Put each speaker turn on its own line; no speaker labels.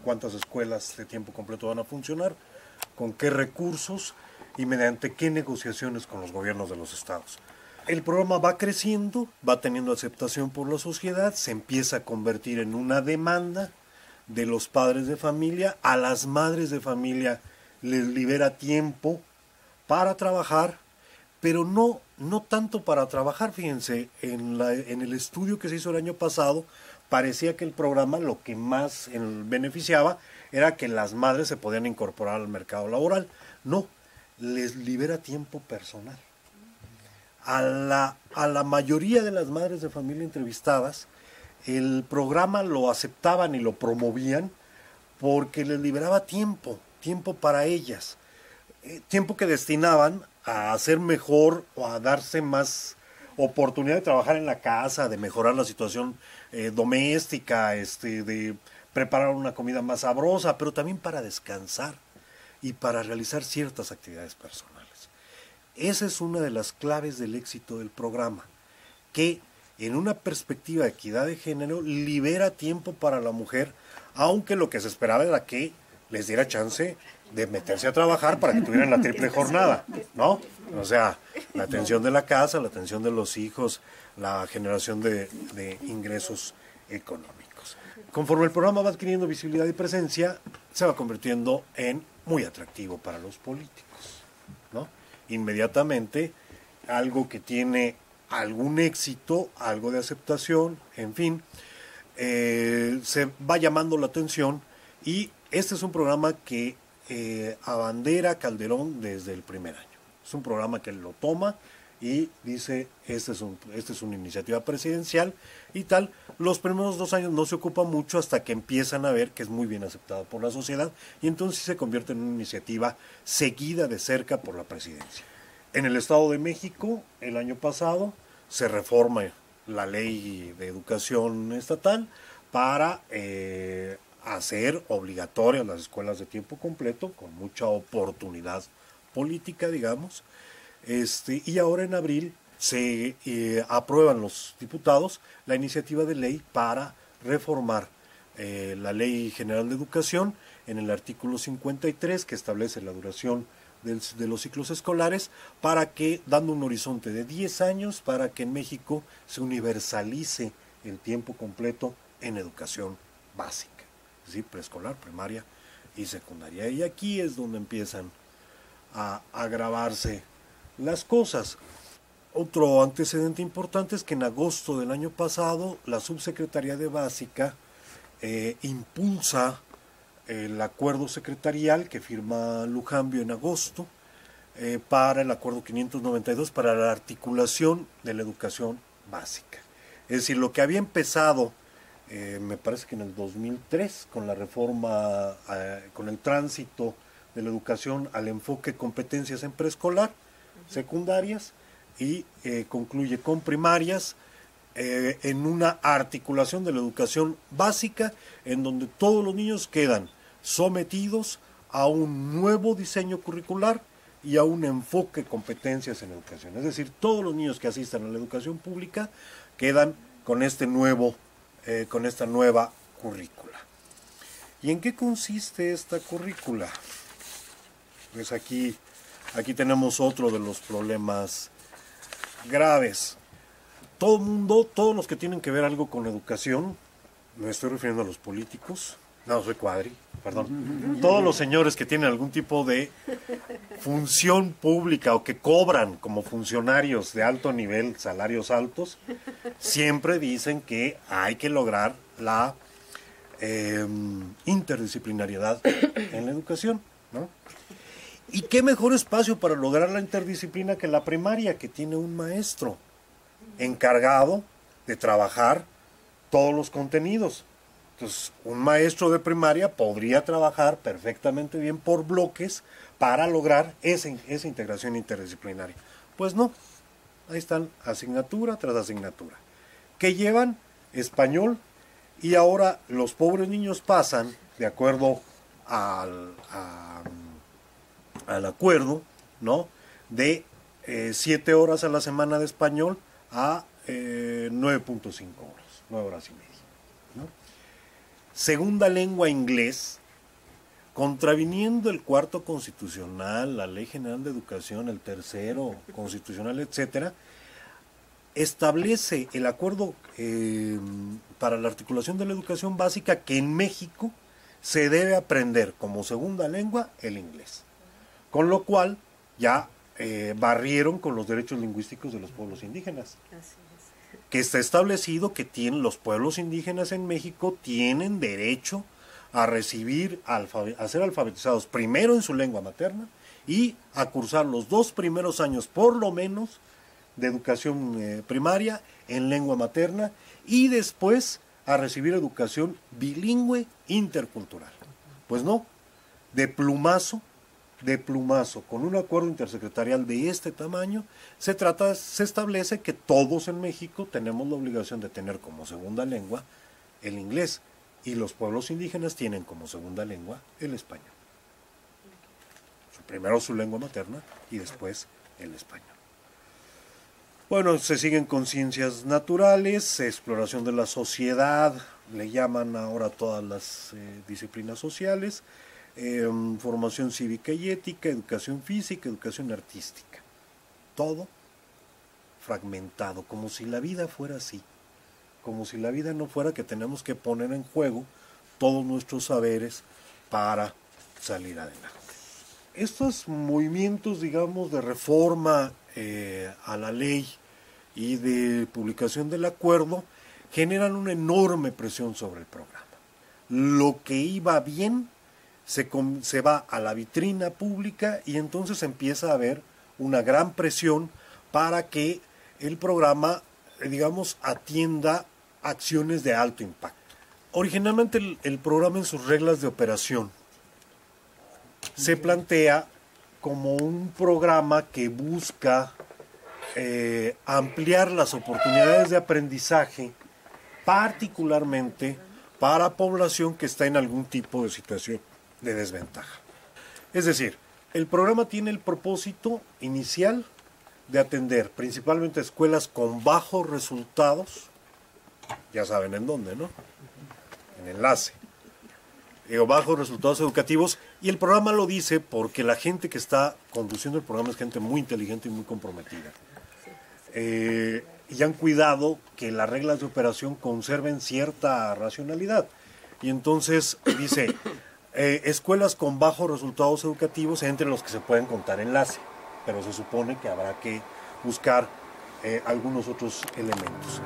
cuántas escuelas de tiempo completo van a funcionar, con qué recursos y mediante qué negociaciones con los gobiernos de los estados. El programa va creciendo, va teniendo aceptación por la sociedad, se empieza a convertir en una demanda de los padres de familia. A las madres de familia les libera tiempo para trabajar, pero no tanto para trabajar. Fíjense, en el estudio que se hizo el año pasado, parecía que el programa lo que más beneficiaba era que las madres se podían incorporar al mercado laboral. No, les libera tiempo personal. A la mayoría de las madres de familia entrevistadas, el programa lo aceptaban y lo promovían porque les liberaba tiempo para ellas, tiempo que destinaban a hacer mejor o a darse más oportunidad de trabajar en la casa, de mejorar la situación doméstica, de preparar una comida más sabrosa, pero también para descansar y para realizar ciertas actividades personales. Esa es una de las claves del éxito del programa, que en una perspectiva de equidad de género libera tiempo para la mujer, aunque lo que se esperaba era que les diera chance de meterse a trabajar para que tuvieran la triple jornada, ¿no? O sea, la atención de la casa, la atención de los hijos, la generación de ingresos económicos. Conforme el programa va adquiriendo visibilidad y presencia, se va convirtiendo en muy atractivo para los políticos, ¿no? Inmediatamente, algo que tiene algún éxito, algo de aceptación, en fin, se va llamando la atención, y este es un programa que abandera Calderón desde el primer año. Es un programa que lo toma y dice, esta es una iniciativa presidencial y tal. Los primeros 2 años no se ocupa mucho hasta que empiezan a ver que es muy bien aceptada por la sociedad, y entonces se convierte en una iniciativa seguida de cerca por la presidencia. En el Estado de México, el año pasado, se reforma la ley de educación estatal para hacer obligatorias las escuelas de tiempo completo, con mucha oportunidad política, digamos. Y ahora en abril se aprueban los diputados la iniciativa de ley para reformar la Ley General de Educación en el artículo 53, que establece la duración de los ciclos escolares, para que, dando un horizonte de 10 años, para que en México se universalice el tiempo completo en educación básica, es decir, preescolar, primaria y secundaria. Y aquí es donde empiezan a agravarse las cosas. Otro antecedente importante es que en agosto del año pasado la Subsecretaría de Básica impulsa el acuerdo secretarial que firma Lujambio en agosto para el acuerdo 592 para la articulación de la educación básica. Es decir, lo que había empezado, me parece que en el 2003, con la reforma, con el tránsito de la educación al enfoque competencias en preescolar, secundarias, y concluye con primarias, en una articulación de la educación básica, en donde todos los niños quedan sometidos a un nuevo diseño curricular y a un enfoque competencias en educación. Es decir, todos los niños que asistan a la educación pública quedan con con esta nueva currícula. ¿Y en qué consiste esta currícula? Pues aquí tenemos otro de los problemas graves. Todo el mundo, todos los que tienen que ver algo con educación, me estoy refiriendo a los políticos, no, soy cuadri, perdón, todos los señores que tienen algún tipo de función pública o que cobran como funcionarios de alto nivel, salarios altos, siempre dicen que hay que lograr la interdisciplinariedad en la educación, ¿no? ¿Y qué mejor espacio para lograr la interdisciplina que la primaria, que tiene un maestro encargado de trabajar todos los contenidos? Entonces, un maestro de primaria podría trabajar perfectamente bien por bloques para lograr esa integración interdisciplinaria. Pues no, ahí están asignatura tras asignatura, que llevan español, y ahora los pobres niños pasan, de acuerdo al acuerdo, ¿no?, de 7 horas a la semana de español a 9.5 horas, 9 horas y media, ¿no? segunda lengua inglés, contraviniendo el cuarto constitucional, la Ley General de Educación, el tercero constitucional, etcétera, establece el acuerdo para la articulación de la educación básica que en México se debe aprender como segunda lengua el inglés. Con lo cual ya barrieron con los derechos lingüísticos de los pueblos indígenas. Así es. Que está establecido que los pueblos indígenas en México tienen derecho a recibir, a ser alfabetizados primero en su lengua materna y a cursar los 2 primeros años por lo menos de educación primaria en lengua materna y después a recibir educación bilingüe intercultural. Pues no, de plumazo, con un acuerdo intersecretarial de este tamaño, se establece que todos en México tenemos la obligación de tener como segunda lengua el inglés y los pueblos indígenas tienen como segunda lengua el español. Primero su lengua materna y después el español. Bueno, se siguen con ciencias naturales, exploración de la sociedad, le llaman ahora todas las disciplinas sociales, formación cívica y ética, educación física, educación artística. Todo fragmentado, como si la vida fuera así, como si la vida no fuera que tenemos que poner en juego todos nuestros saberes para salir adelante. Estos movimientos, digamos, de reforma a la ley y de publicación del acuerdo generan una enorme presión sobre el programa. Lo que iba bien se va a la vitrina pública y entonces empieza a haber una gran presión para que el programa, digamos, atienda acciones de alto impacto. Originalmente el programa en sus reglas de operación se plantea como un programa que busca ampliar las oportunidades de aprendizaje, particularmente para población que está en algún tipo de situación de desventaja. Es decir, el programa tiene el propósito inicial de atender principalmente escuelas con bajos resultados, ya saben en dónde, ¿no? En enlace. Bajos resultados educativos, y el programa lo dice porque la gente que está conduciendo el programa es gente muy inteligente y muy comprometida. Y han cuidado que las reglas de operación conserven cierta racionalidad. Y entonces dice, escuelas con bajos resultados educativos entre los que se pueden contar enlace, pero se supone que habrá que buscar algunos otros elementos.